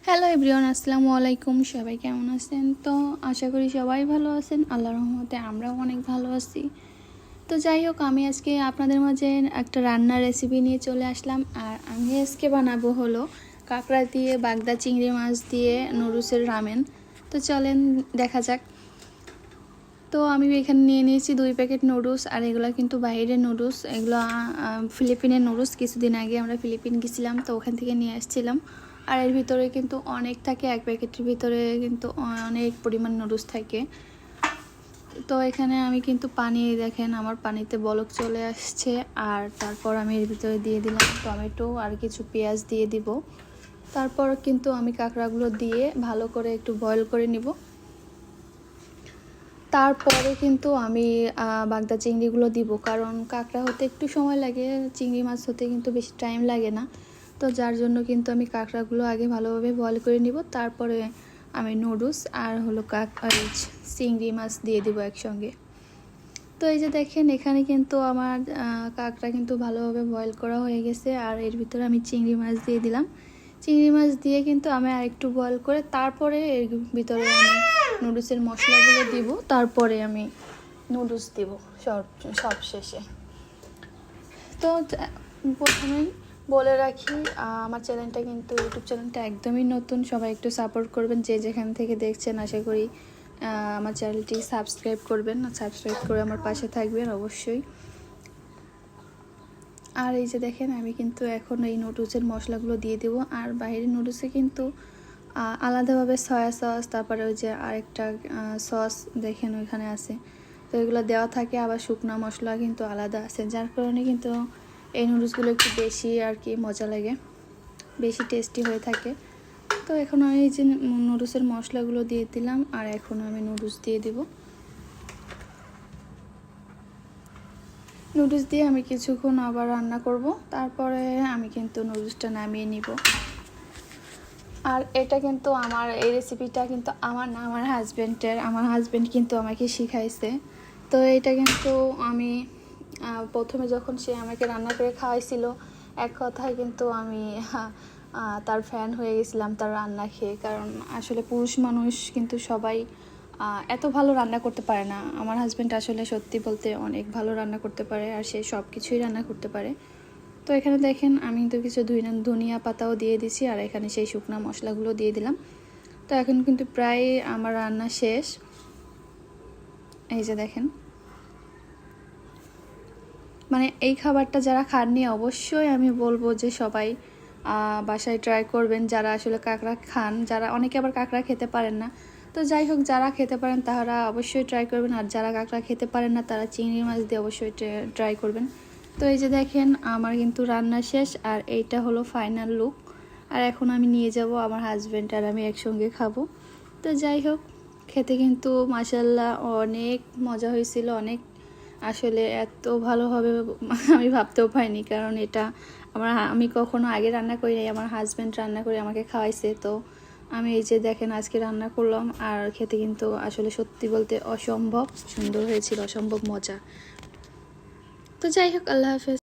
Hello everyone, আসসালামু আলাইকুম। সবাই কেমন আছেন? তো আশা করি সবাই ভালো আছেন। আল্লাহর রহমতে আমরাও অনেক ভালো আছি। তো যাই হোক, আমি আজকে আপনাদের মাঝে একটা রান্নার রেসিপি নিয়ে চলে আসলাম। আর আমি আজকে বানাবো হলো কাঁকড়া দিয়ে বাগদা চিংড়ি মাছ দিয়ে নুডলসের রামেন। তো চলেন দেখা যাক। তো আমি এখানে নিয়ে নিয়েছি 2 প্যাকেট নুডলস। আর এগুলো কিন্তু বাইরের নুডলস, এগুলো ফিলিপিনের নুডলস। কিছুদিন আগে আমরা ফিলিপিন গেছিলাম, তো ওখান থেকে নিয়ে আসছিলাম। আর এর ভিতরে কিন্তু অনেক থাকে, 1 প্যাকেটের ভিতরে কিন্তু অনেক পরিমাণ নুডলস থাকে। তো এখানে আমি কিন্তু পানি, দেখেন আমার পানিতে বলক চলে আসছে। আর তারপর আমি এর ভিতরে দিয়ে দিলাম টমেটো আর কিছু পেঁয়াজ দিয়ে দিব। তারপর কিন্তু আমি কাঁকড়াগুলো দিয়ে ভালো করে একটু বয়েল করে নিব। তারপরে কিন্তু আমি বাগদা চিংড়িগুলো দিব, কারণ কাঁকড়া হতে একটু সময় লাগে, চিংড়ি মাছ হতে কিন্তু বেশি টাইম লাগে না। তো যার জন্য কিন্তু আমি কাঁকড়াগুলো আগে ভালোভাবে বয়েল করে নিব। তারপরে আমি নুডলস আর হলো চিংড়ি মাছ দিয়ে দিব একসঙ্গে। তো এই যে দেখেন, এখানে কিন্তু আমার কাঁকড়া কিন্তু ভালোভাবে বয়েল করা হয়ে গেছে। আর এর ভিতরে আমি চিংড়ি মাছ দিয়ে দিলাম। চিংড়ি মাছ দিয়ে কিন্তু আমি আরেকটু বয়েল করে তারপরে এর ভিতরে আমি নুডলসের মশলাগুলো দিব। তারপরে আমি নুডলস দিব সব শেষে। তো প্রথমেই বলে রাখি, আমার চ্যানেলটা কিন্তু ইউটিউব চ্যানেলটা একদমই নতুন। সবাই একটু সাপোর্ট করবেন, যে যেখান থেকে দেখছেন। আশা করি আমার চ্যানেলটি সাবস্ক্রাইব করবেন, সাবস্ক্রাইব করে আমার পাশে থাকবেন অবশ্যই। আর এই যে দেখেন, আমি কিন্তু এখন এই নুডলসের মশলাগুলো দিয়ে দেবো। আর বাইরের নুডলসে কিন্তু আলাদাভাবে সয়া সস, তারপরে ওই যে আরেকটা সস দেখেন ওইখানে আছে, তো এগুলো দেওয়া থাকে। আবার শুকনো মশলা কিন্তু আলাদা আছে, যার কারণে কিন্তু এই নুডলসগুলো একটু বেশি আর কি মজা লাগে, বেশি টেস্টি হয়ে থাকে। তো এখন আমি এই যে নুডলসের মশলাগুলো দিয়ে দিলাম। আর এখন আমি নুডলস দিয়ে দিব। নুডলস দিয়ে আমি কিছুক্ষণ আবার রান্না করব। তারপরে আমি কিন্তু নুডলসটা নামিয়ে নিব। আর এটা কিন্তু এই রেসিপিটা কিন্তু আমার না, আমার হাজব্যান্ডের। আমার হাজব্যান্ড কিন্তু আমাকে শিখাইছে। তো এটা কিন্তু আমি প্রথমে যখন সে আমাকে রান্না করে খাওয়াইছিল, এক কথায় কিন্তু আমি তার ফ্যান হয়ে গেছিলাম তার রান্না খেয়ে। কারণ আসলে পুরুষ মানুষ কিন্তু সবাই এত ভালো রান্না করতে পারে না। আমার হাজব্যান্ড আসলে সত্যি বলতে অনেক ভালো রান্না করতে পারে, আর সে সব কিছুই রান্না করতে পারে। তো এখানে দেখেন, আমি তো কিছু ধনিয়া পাতাও দিয়ে দিছি। আর এখানে সেই শুকনা মশলাগুলো দিয়ে দিলাম। তো এখন কিন্তু প্রায় আমার রান্না শেষ। এই যে দেখেন, মানে এই খাবারটা যারা খাননি, অবশ্যই আমি বলবো যে সবাই বাসায় ট্রাই করবেন, যারা আসলে কাঁকড়া খান। যারা অনেকে আবার কাঁকড়া খেতে পারেন না, তো যাই হোক, যারা খেতে পারেন তারা অবশ্যই ট্রাই করবেন। আর যারা কাঁকড়া খেতে পারেন না, তারা চিংড়ি মাছ দিয়ে অবশ্যই ট্রাই করবেন। তো এই যে দেখেন, আমার কিন্তু রান্না শেষ। আর এইটা হলো ফাইনাল লুক। আর এখন আমি নিয়ে যাব, আমার হাজব্যান্ড আর আমি একসঙ্গে খাবো। তো যাই হোক, খেতে কিন্তু মাশাআল্লাহ অনেক মজা হয়েছিল, অনেক। আসলে এত ভালো হবে আমি ভাবতেও পাইনি, কারণ এটা আমি কখনো আগে রান্না করি নাই। আমার হাজব্যান্ড রান্না করে আমাকে খাওয়াইছে। তো আমি এই যে দেখেন আজকে রান্না করলাম, আর খেতে কিন্তু আসলে সত্যি বলতে অসম্ভব সুন্দর হয়েছিল, অসম্ভব মজা। তো যাই হোক, আল্লাহ হাফেজ।